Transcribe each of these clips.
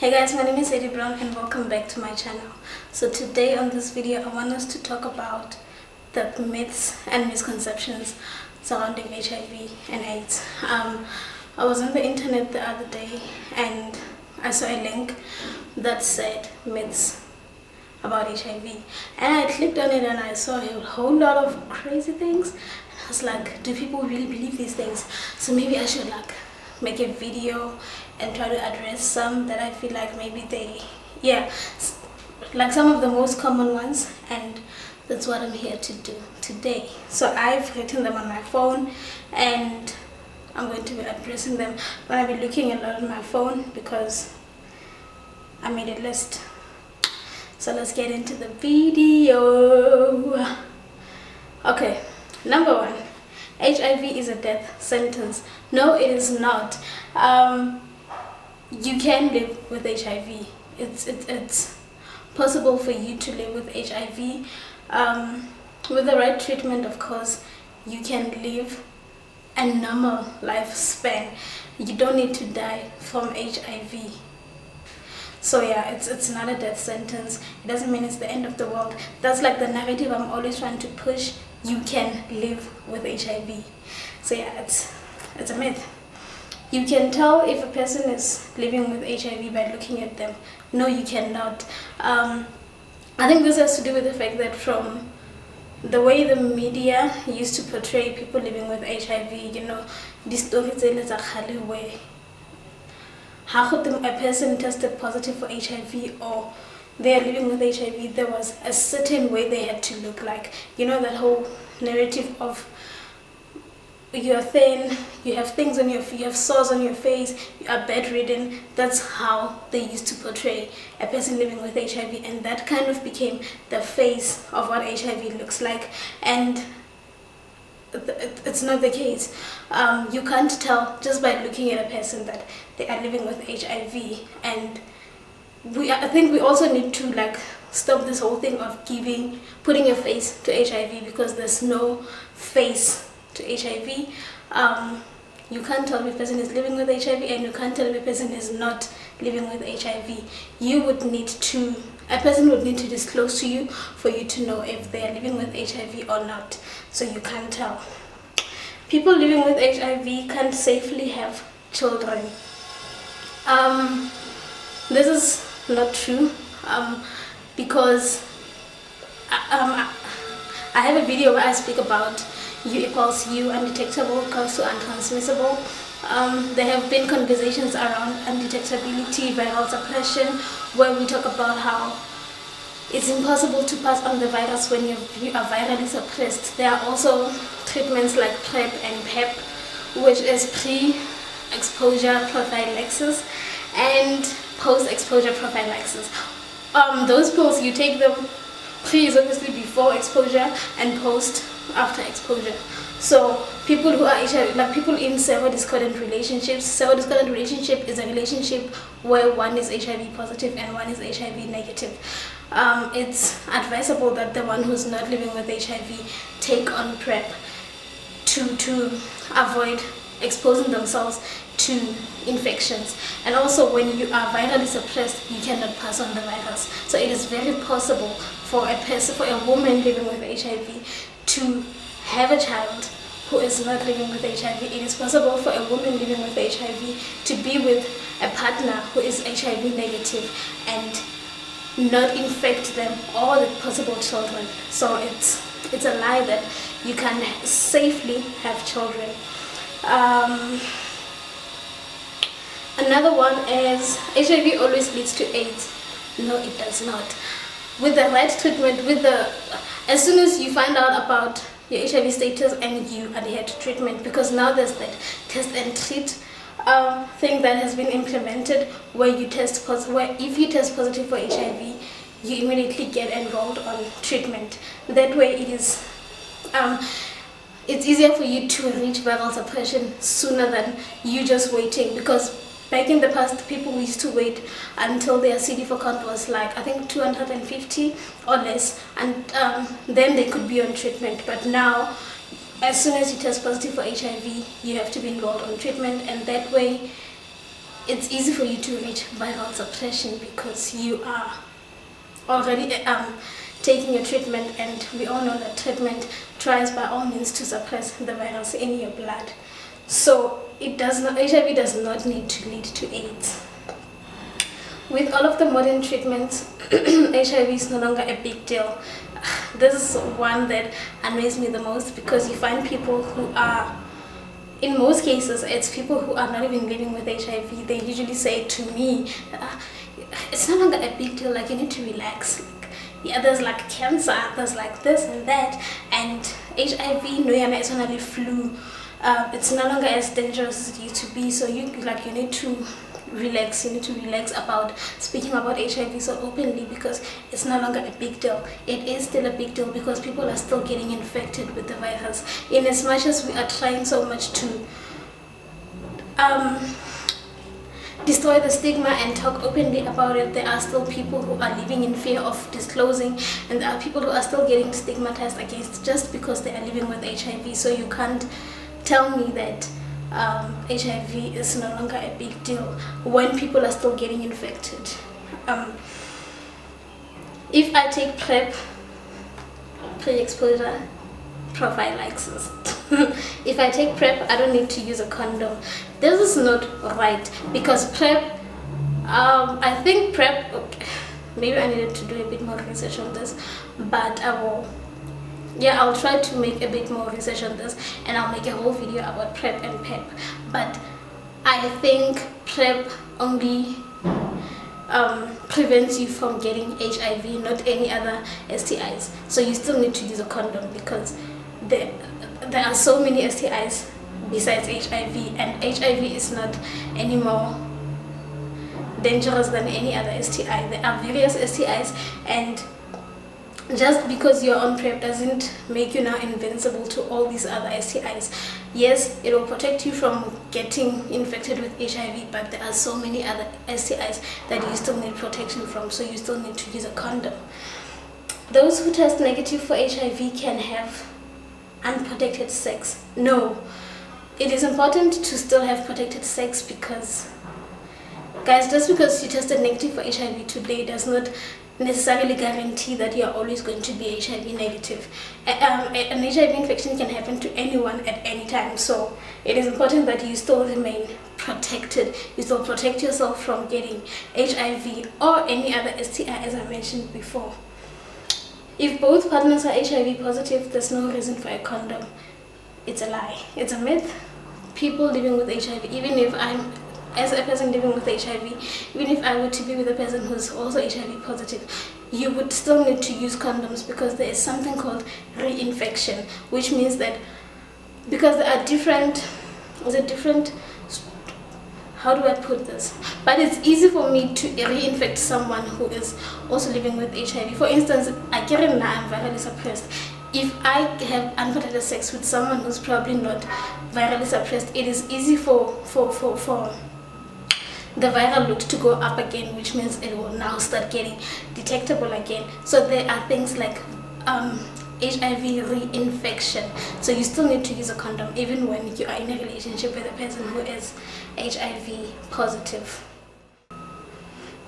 Hey guys, my name is Eddie Brown and welcome back to my channel. So today on this video I want us to talk about the myths and misconceptions surrounding HIV and AIDS. I was on the internet the other day and I saw a link that said myths about HIV, and I clicked on it and I saw a whole lot of crazy things. I was like, do people really believe these things? So maybe I should make a video and try to address some that I feel like maybe some of the most common ones, and that's what I'm here to do today. So I've written them on my phone and I'm going to be addressing them, but I'll be looking a lot on my phone because I made a list. So let's get into the video. Okay, number one, HIV is a death sentence. No, it is not. You can live with HIV. It's possible for you to live with HIV. With the right treatment, of course, you can live a normal lifespan. You don't need to die from HIV. So yeah, it's not a death sentence. It doesn't mean it's the end of the world. That's like the narrative I'm always trying to push. You can live with HIV. So yeah, it's a myth. You can tell if a person is living with HIV by looking at them. No, you cannot. I think this has to do with the fact that from the way the media used to portray people living with HIV, these stories where a person tested positive for HIV or they are living with HIV, there was a certain way they had to look like. That whole narrative of you're thin, you have things on you have sores on your face, you are bedridden. That's how they used to portray a person living with HIV, and that kind of became the face of what HIV looks like. And it's not the case. You can't tell just by looking at a person that they are living with HIV. And I think we also need to stop this whole thing of putting a face to HIV, because there's no face to HIV. You can't tell if a person is living with HIV, and you can't tell if a person is not living with HIV. A person would need to disclose to you for you to know if they are living with HIV or not. So you can't tell. People living with HIV can't safely have children. This is not true, because I have a video where I speak about U equals U, undetectable equals to untransmissible. There have been conversations around undetectability, viral suppression, where we talk about how it's impossible to pass on the virus when you are virally suppressed. There are also treatments like PrEP and PEP, which is pre-exposure prophylaxis and post-exposure prophylaxis. Those pills, you take them. Pre is obviously before exposure, and post after exposure. So people who are HIV, people in serodiscordant relationships. Serodiscordant relationship is a relationship where one is HIV positive and one is HIV negative. It's advisable that the one who's not living with HIV take on PrEP to avoid exposing themselves to infections. And also, when you are virally suppressed, you cannot pass on the virus. So it is very possible for a woman living with HIV to have a child who is not living with HIV. It is possible for a woman living with HIV to be with a partner who is HIV negative and not infect them or the possible children. So it's a lie that you can safely have children. Another one is HIV always leads to AIDS. No, it does not. With the right treatment, as soon as you find out about your HIV status and you adhere to treatment, because now there's that test and treat thing that has been implemented, where if you test positive for HIV, you immediately get enrolled on treatment. That way it's easier for you to reach viral suppression sooner than you just waiting, because back in the past, people used to wait until their CD4 count was I think 250 or less, and then they could be on treatment. But now, as soon as you test positive for HIV, you have to be enrolled on treatment, and that way it's easy for you to reach viral suppression because you are already taking your treatment, and we all know that treatment tries by all means to suppress the virus in your blood. So HIV does not need to lead to AIDS. With all of the modern treatments, HIV is no longer a big deal. This is one that annoys me the most, because you find people who are, in most cases, it's people who are not even living with HIV. They usually say to me, it's no longer a big deal, like you need to relax. Like, yeah, there's like cancer, there's like this and that, and HIV, no, it's only flu. It's no longer as dangerous as it used to be, so you need to relax. You need to relax about speaking about HIV so openly, because it's no longer a big deal. It is still a big deal because people are still getting infected with the virus. In as much as we are trying so much to destroy the stigma and talk openly about it, there are still people who are living in fear of disclosing, and there are people who are still getting stigmatized against just because they are living with HIV. So you can't tell me that HIV is no longer a big deal when people are still getting infected. If I take PrEP, pre-exposure prophylaxis, if I take PrEP, I don't need to use a condom. This is not right, because PrEP, I think PrEP, okay, maybe I needed to do a bit more research on this, but I'll try to make a bit more research on this, and I'll make a whole video about PrEP and PEP. But I think PrEP only prevents you from getting HIV, not any other STIs. So you still need to use a condom, because there are so many STIs besides HIV, and HIV is not any more dangerous than any other STI. There are various STIs, and just because you're on PrEP doesn't make you now invincible to all these other STIs. Yes, it will protect you from getting infected with HIV, but there are so many other STIs that you still need protection from, so you still need to use a condom. Those who test negative for HIV can have unprotected sex. No, it is important to still have protected sex, because, guys, just because you tested negative for HIV today does not necessarily guarantee that you are always going to be HIV negative. An HIV infection can happen to anyone at any time, so it is important that you still remain protected. You still protect yourself from getting HIV or any other STI, as I mentioned before. If both partners are HIV positive, there's no reason for a condom. It's a lie. It's a myth. People living with HIV, even if I'm as a person living with HIV, even if I were to be with a person who's also HIV positive, you would still need to use condoms, because there is something called reinfection, which means that because there are different, how do I put this? But it's easy for me to reinfect someone who is also living with HIV. For instance, I'm virally suppressed. If I have unprotected sex with someone who's probably not virally suppressed, it is easy for the viral load to go up again, which means it will now start getting detectable again. So there are things like HIV reinfection. So you still need to use a condom even when you are in a relationship with a person who is HIV positive.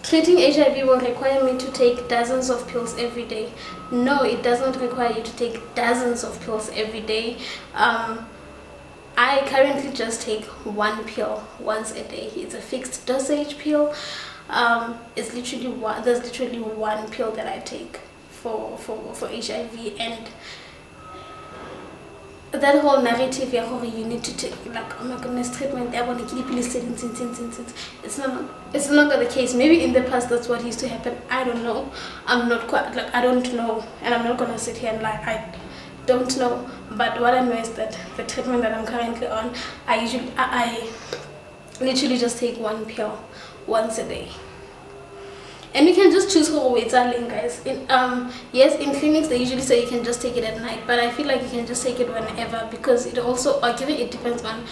Treating HIV will require me to take dozens of pills every day. No, it does not require you to take dozens of pills every day. I currently just take one pill once a day. It's a fixed dosage pill. It's literally there's literally one pill that I take for HIV, and that whole narrative you need to take, like, oh my goodness, treatment, it's no longer the case. Maybe in the past that's what used to happen. I don't know. I'm not quite, like, I don't know, and I'm not gonna sit here and lie. I don't know, but what I know is that the treatment that I'm currently on, I literally just take one pill once a day. And you can just choose whole weight, guys. Yes, in clinics they usually say you can just take it at night, but I feel like you can just take it whenever, because it also, it depends on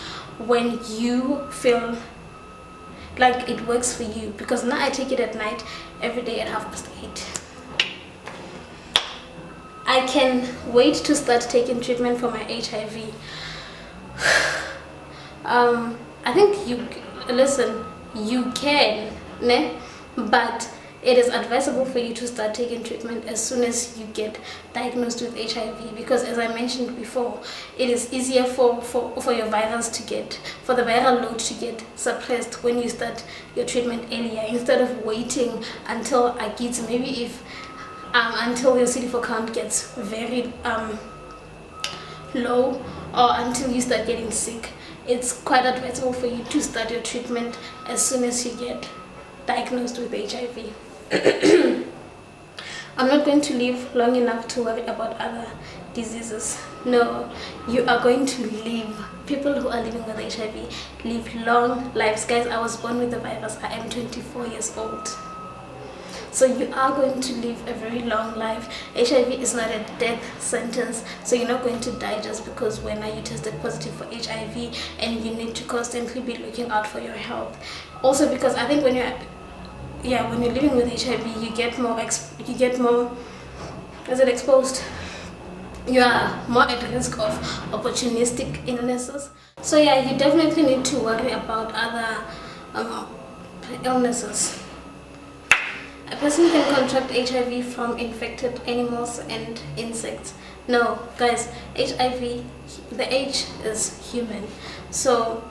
when you feel like it works for you. Because now I take it at night every day at 8:30. I can wait to start taking treatment for my HIV. I think you can, ne? But it is advisable for you to start taking treatment as soon as you get diagnosed with HIV, because as I mentioned before, it is easier for your virus to get, for the viral load to get suppressed when you start your treatment earlier, instead of waiting until maybe if until your CD4 count gets very low, or until you start getting sick. It's quite advisable for you to start your treatment as soon as you get diagnosed with HIV. I'm not going to live long enough to worry about other diseases. No, you are going to live. People who are living with HIV live long lives. Guys, I was born with the virus. I am 24 years old. So you are going to live a very long life. HIV is not a death sentence, so you're not going to die just because when you tested positive for HIV, and you need to constantly be looking out for your health. Also, because I think when you're living with HIV, you get more exposed. You are more at risk of opportunistic illnesses. So yeah, you definitely need to worry about other illnesses. A person can contract HIV from infected animals and insects. No, guys, HIV, the H is human. So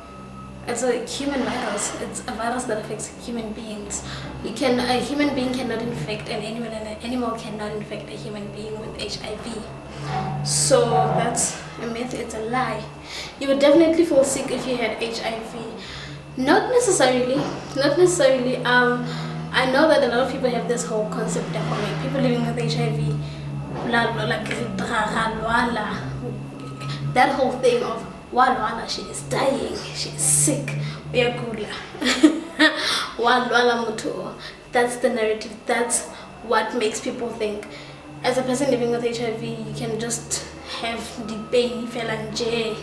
it's a human virus. It's a virus that affects human beings. A human being cannot infect an animal, and an animal cannot infect a human being with HIV. So that's a myth, it's a lie. You would definitely feel sick if you had HIV. Not necessarily. I know that a lot of people have this whole concept that people living with HIV, that whole thing of walwala, she is dying, she is sick, that's the narrative. That's what makes people think. As a person living with HIV, you can just have the pain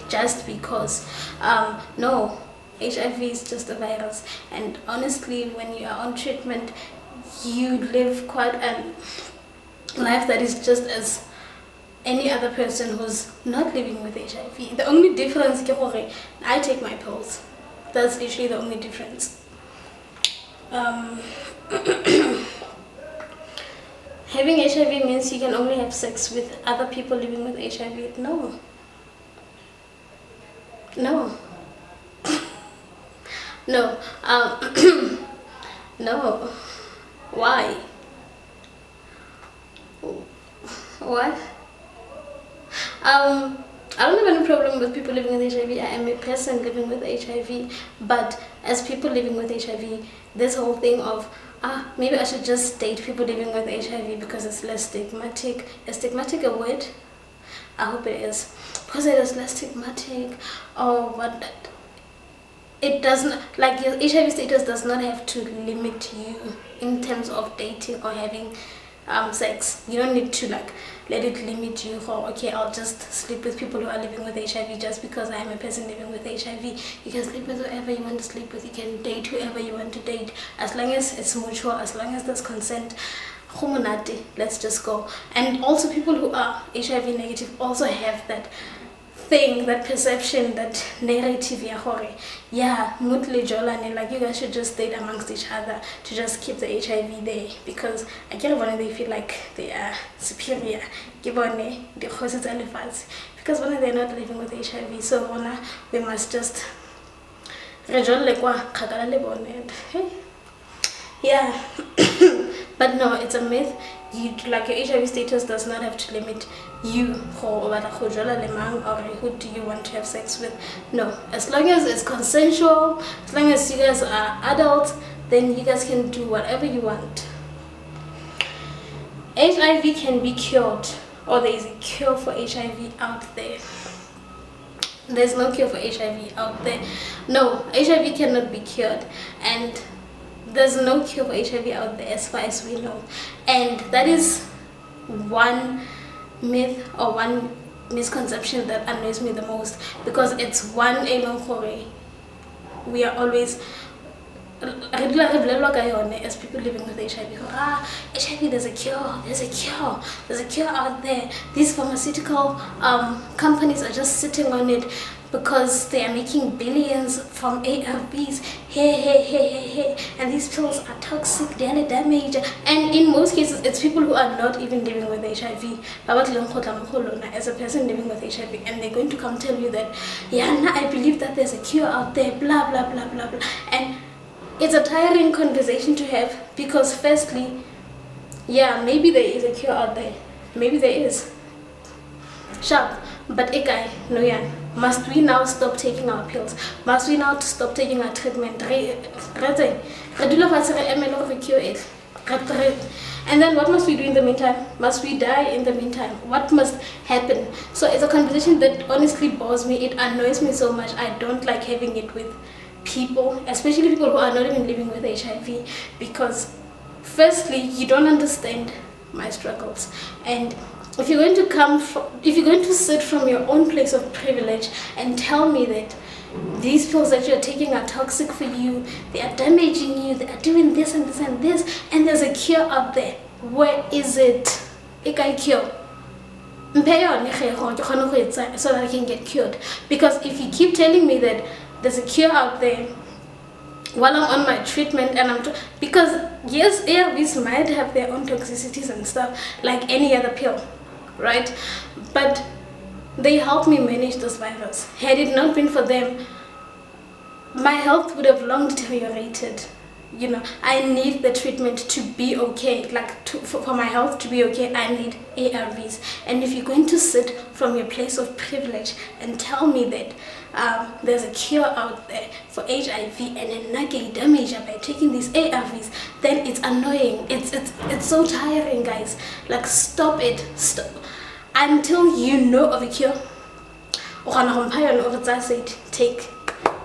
just because. No, HIV is just a virus, and honestly, when you are on treatment, you live quite a life that is just as any other person who's not living with HIV. The only difference is I take my pills. That's literally the only difference. Having HIV means you can only have sex with other people living with HIV. No. No. No. Why? What? I don't have any problem with people living with HIV. I am a person living with HIV, but as people living with HIV, this whole thing of maybe I should just date people living with HIV because it's less stigmatic. Is stigmatic a word? I hope it is, because it is less stigmatic. Or what? It doesn't, like, your HIV status does not have to limit you in terms of dating or having sex. You don't need to let it limit you for, okay, I'll just sleep with people who are living with HIV just because I am a person living with HIV. You can sleep with whoever you want to sleep with. You can date whoever you want to date, as long as it's mutual, as long as there's consent. Let's just go. And also, people who are HIV negative also have that thing, that perception, that narrative, like you guys should just date amongst each other to just keep the HIV there, because I get when they feel like they are superior, because when they're not living with HIV, so we must just yeah. But no, it's a myth. Your HIV status does not have to limit you or who do you want to have sex with. No, as long as it's consensual, as long as you guys are adults, then you guys can do whatever you want. HIV can be cured, or there is a cure for HIV out there. There's no cure for HIV out there. No, HIV cannot be cured, and there's no cure for HIV out there as far as we know. And that is one myth or one misconception that annoys me the most, because it's one we are always as people living with HIV. HIV, there's a cure out there. These pharmaceutical companies are just sitting on it. because they are making billions from ARVs. And these pills are toxic, they are damage. And in most cases, it's people who are not even living with HIV. As a person living with HIV, and they're going to come tell you that, yeah, nah, I believe that there's a cure out there, blah blah blah blah blah. And it's a tiring conversation to have, because firstly, yeah, maybe there is a cure out there, maybe there is, sharp, but ikai no yan. Must we now stop taking our pills? Must we now stop taking our treatment? And then what must we do in the meantime? Must we die in the meantime? What must happen? So it's a conversation that honestly bores me. It annoys me so much. I don't like having it with people, especially people who are not even living with HIV, because firstly, you don't understand my struggles. And if you're going to sit from your own place of privilege and tell me that these pills that you're taking are toxic for you, they are damaging you, they are doing this and this and this, and there's a cure out there, where is it? Ikai cure. So that I can get cured. Because if you keep telling me that there's a cure out there while I'm on my treatment, and because yes, ARVs might have their own toxicities and stuff like any other pill, right? But they help me manage this virus. Had it not been for them, my health would have long deteriorated. You know, I need the treatment to be okay. Like for my health to be okay, I need ARVs. And if you're going to sit from your place of privilege and tell me that there's a cure out there for HIV and then not get damaged by taking these ARVs, then it's annoying. It's so tiring, guys. Like, stop it. Stop. Until you know of a cure, take.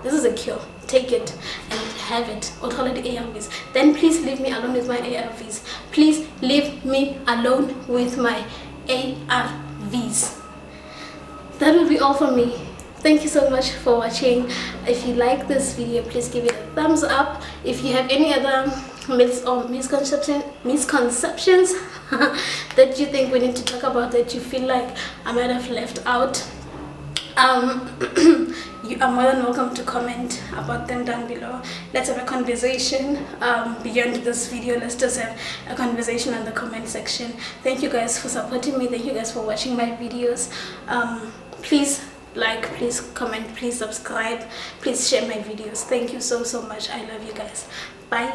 This is a cure. Take it and have it. Or call it ARVs. Then please leave me alone with my ARVs. Please leave me alone with my ARVs. That will be all from me. Thank you so much for watching. If you like this video, please give it a thumbs up. If you have any other myths or misconceptions that you think we need to talk about, that you feel like I might have left out, you are more than welcome to comment about them down below. Let's have a conversation beyond this video. Let's just have a conversation on the comment section. Thank you guys for supporting me. Thank you guys for watching my videos. Please like, please comment, please subscribe, please share my videos. Thank you so much. I love you guys. Bye.